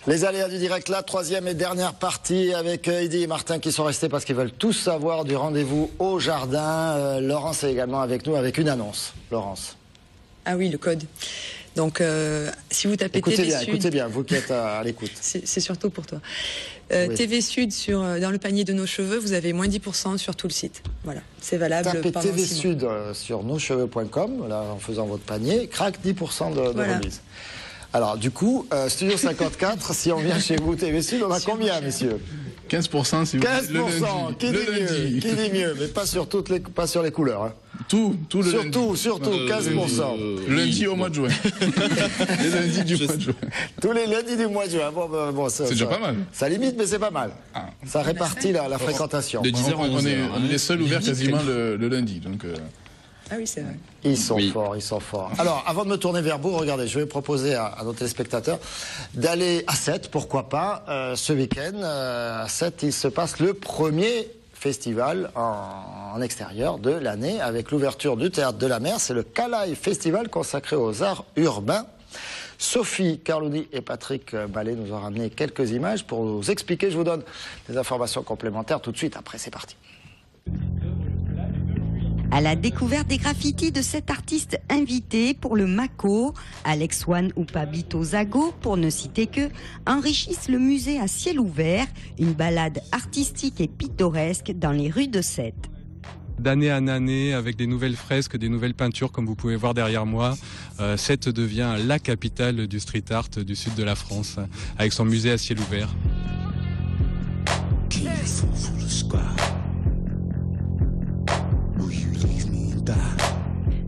Les aléas du direct, la troisième et dernière partie avec Heidi et Martin qui sont restés parce qu'ils veulent tous savoir du rendez-vous au jardin. Laurence est également avec nous avec une annonce. Laurence. Ah oui, le code. Donc, si vous tapez TV Sud... Écoutez bien, vous qui êtes à l'écoute. C'est surtout pour toi. Oui. TV Sud dans le panier de nos cheveux, vous avez moins 10% sur tout le site. Voilà, c'est valable Tapez pendant TV 6 mois. Sud sur noscheveux.com, là en faisant votre panier, craque 10% de Voilà. remise. Alors du coup, Studio 54, si on vient chez vous TV Sud, on a combien, messieurs? 15% si vous 15%, le lundi. qui dit mieux, qui dit mieux, mais pas sur pas sur les couleurs. Hein. Tout le lundi. Surtout, 15%. Lundi au mois de juin. Les lundis du mois de juin. Tous les lundis du mois de juin. Bon, C'est déjà pas mal. Ça limite, mais c'est pas mal. Ah. Ça répartit la fréquentation. De 10h à 11h. On est les seuls ouverts quasiment le lundi. Donc, Ah oui, c'est vrai. Ils sont forts, ils sont forts. Alors, avant de me tourner vers vous, regardez, je vais proposer à nos téléspectateurs d'aller à Sète, pourquoi pas, ce week-end. À Sète, il se passe le premier festival en extérieur de l'année, avec l'ouverture du Théâtre de la Mer. C'est le Calaï Festival consacré aux arts urbains. Sophie Carloudi et Patrick Ballet nous ont ramené quelques images pour vous expliquer. Je vous donne des informations complémentaires tout de suite. Après, c'est parti. À la découverte des graffitis de cet artiste invité pour le Mako, Alex Wan ou Pablito Zago, pour ne citer que, enrichissent le musée à ciel ouvert, une balade artistique et pittoresque dans les rues de Sète. D'année en année, avec des nouvelles fresques, des nouvelles peintures, comme vous pouvez voir derrière moi, Sète devient la capitale du street art du sud de la France, avec son musée à ciel ouvert.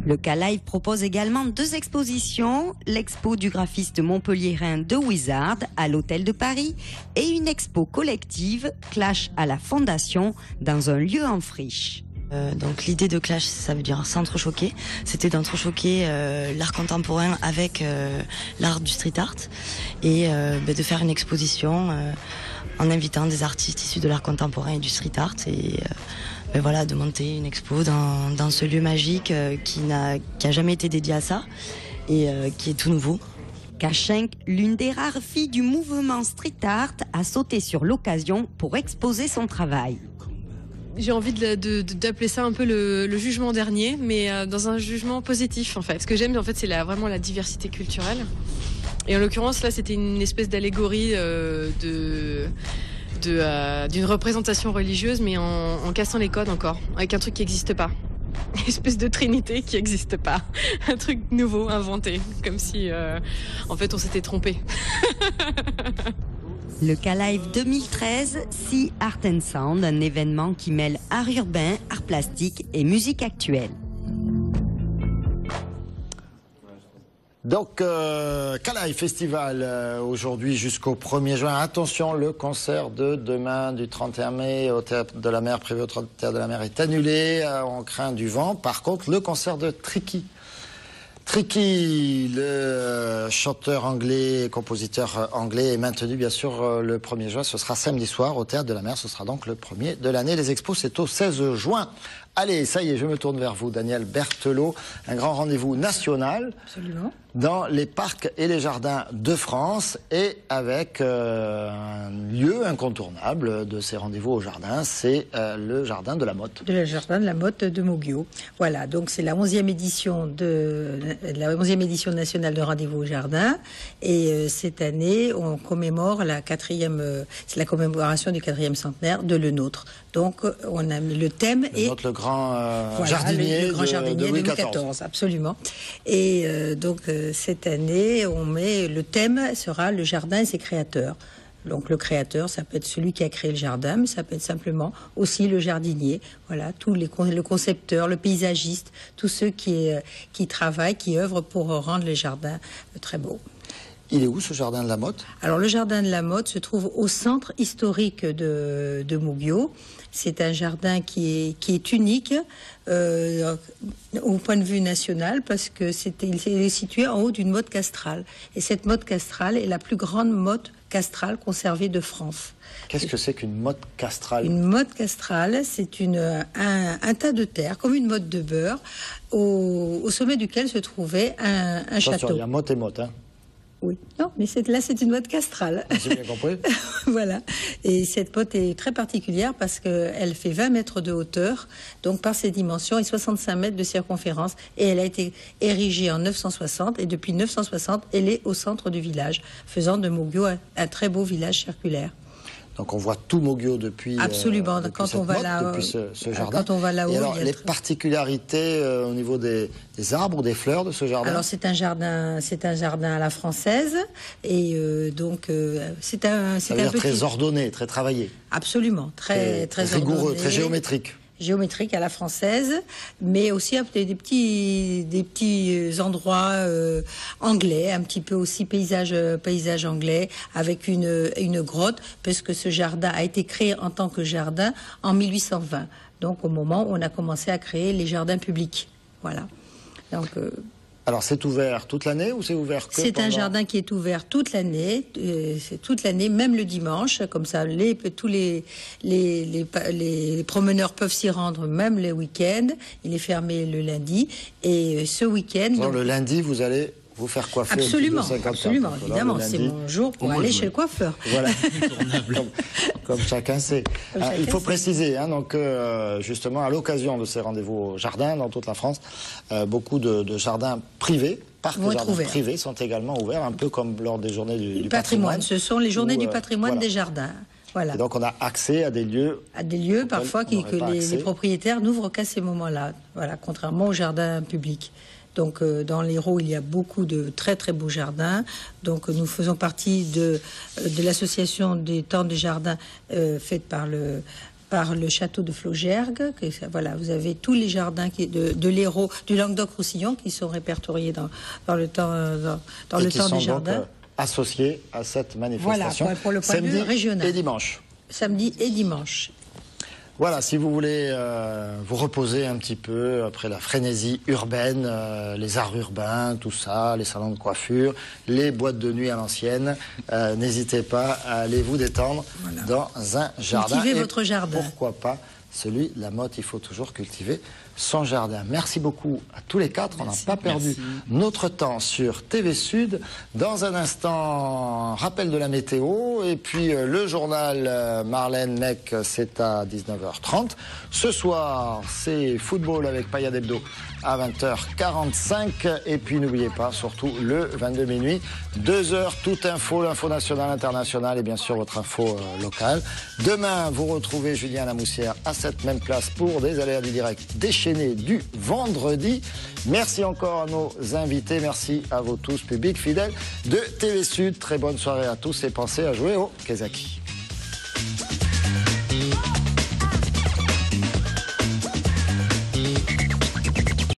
Le Calaï propose également 2 expositions, l'expo du graphiste montpelliérain The Wizard à l'Hôtel de Paris et une expo collective Clash à la Fondation dans un lieu en friche. Donc l'idée de Clash, ça veut dire s'entrechoquer. C'était d'entrechoquer l'art contemporain avec l'art du street art et de faire une exposition en invitant des artistes issus de l'art contemporain et du street art et voilà, de monter une expo dans ce lieu magique qui a jamais été dédié à ça et qui est tout nouveau. Kachenk, l'une des rares filles du mouvement street art, a sauté sur l'occasion pour exposer son travail. J'ai envie d'appeler ça un peu le jugement dernier, mais dans un jugement positif en fait. Ce que j'aime en fait, c'est vraiment la diversité culturelle. Et en l'occurrence là, c'était une espèce d'allégorie d'une représentation religieuse, mais en cassant les codes encore, avec un truc qui n'existe pas. Une espèce de trinité qui n'existe pas. Un truc nouveau, inventé, comme si en fait on s'était trompé. Le Calaï 2013, Sea Art and Sound, un événement qui mêle art urbain, art plastique et musique actuelle. Donc, Calaï Festival, aujourd'hui jusqu'au 1er juin. Attention, le concert de demain, du 31 mai, au Théâtre de la Mer, prévu au Théâtre de la Mer, est annulé. On craint du vent. Par contre, le concert de Tricky, le chanteur anglais, compositeur anglais, est maintenu bien sûr le 1er juin. Ce sera samedi soir au Théâtre de la Mer. Ce sera donc le premier de l'année. Les expos, c'est au 16 juin. Allez, ça y est, je me tourne vers vous, Daniel Berthelot. Un grand rendez-vous national. Absolument. Dans les parcs et les jardins de France et avec un lieu incontournable de ces rendez-vous au jardin, c'est le jardin de la Motte. Le jardin de la Motte de Moguio. Voilà, donc c'est la 11e édition nationale de rendez-vous au jardin et cette année on commémore c'est la commémoration du 4e centenaire de Le Nôtre. Donc on a mis le thème le grand jardinier, le grand jardinier de Louis XIV, absolument. Et donc cette année, le thème sera le jardin et ses créateurs. Donc le créateur, ça peut être celui qui a créé le jardin, mais ça peut être simplement aussi le jardinier. Voilà, le concepteur, le paysagiste, tous ceux qui travaillent, qui œuvrent pour rendre les jardins très beaux. Il est où ce jardin de la Motte? Alors le jardin de la Motte se trouve au centre historique de Moguio. C'est un jardin qui est unique au point de vue national parce que il est situé en haut d'une motte castrale. Et cette motte castrale est la plus grande motte castrale conservée de France. Qu'est-ce que c'est qu'une motte castrale? Une motte castrale, c'est un tas de terre, comme une motte de beurre, au sommet duquel se trouvait un château. Il y a motte et motte, hein. Oui, non, mais là, c'est une motte castrale. J'ai bien compris. Voilà. Et cette pote est très particulière parce qu'elle fait 20 mètres de hauteur, donc par ses dimensions, et 65 mètres de circonférence. Et elle a été érigée en 960, et depuis 960, elle est au centre du village, faisant de Moguio un très beau village circulaire. Donc on voit tout Moguio depuis. Absolument. Depuis quand on va là, depuis ce jardin. Quand on va là-haut. Et alors les particularités au niveau des arbres ou des fleurs de ce jardin. Alors c'est un jardin à la française, et donc c'est un petit... très ordonné, très travaillé. Absolument, très rigoureux, ordonné, très géométrique. Géométrique à la française, mais aussi des petits endroits anglais, un petit peu aussi paysage anglais, avec une grotte, parce que ce jardin a été créé en tant que jardin en 1820. Donc au moment où on a commencé à créer les jardins publics. Voilà. Donc alors c'est ouvert toute l'année ou c'est ouvert que C'est un jardin qui est ouvert toute l'année, c'est toute l'année, même le dimanche, comme ça tous les promeneurs peuvent s'y rendre, même les week-ends. Il est fermé le lundi, et ce week-end... Donc, le lundi, vous allez vous faire coiffer. Absolument, évidemment, c'est mon jour pour aller chez le coiffeur. Voilà, comme chacun sait. Il faut préciser, donc justement, à l'occasion de ces rendez-vous au jardin dans toute la France, beaucoup de jardins privés, parcs et jardins privés sont également ouverts, un peu comme lors des journées du patrimoine. Ce sont les journées du patrimoine des jardins. Voilà. Et donc on a accès à des lieux. À des lieux parfois que les propriétaires n'ouvrent qu'à ces moments-là. Voilà, contrairement aux jardins publics. Donc dans l'Hérault, il y a beaucoup de très très beaux jardins. Donc nous faisons partie de l'association des temps des jardins faite par le château de Flaugergue. Voilà, vous avez tous les jardins de l'Hérault, du Languedoc-Roussillon qui sont répertoriés dans le temps des jardins. Associés à cette manifestation. Voilà, pour le point de vue régional. Et dimanche. Samedi et dimanche. Voilà, si vous voulez vous reposer un petit peu après la frénésie urbaine, les arts urbains, tout ça, les salons de coiffure, les boîtes de nuit à l'ancienne, n'hésitez pas à aller vous détendre dans un jardin. Cultivez votre jardin. Pourquoi pas celui de la Motte, il faut toujours cultiver son jardin. Merci beaucoup à tous les quatre. On n'a pas perdu notre temps sur TV Sud. Dans un instant, rappel de la météo. Et puis le journal Marlène Mec, c'est à 19h30. Ce soir, c'est football avec Payad Hebdo à 20h45. Et puis n'oubliez pas, surtout le 22 minuit, 2 heures, toute info, l'info nationale, internationale et bien sûr votre info locale. Demain, vous retrouvez Julien Lamoussière à cette même place pour des aléas du direct déchaînés du vendredi. Merci encore à nos invités. Merci à vous tous, public fidèle de TV Sud. Très bonne soirée à tous et pensez à jouer au Kezaki.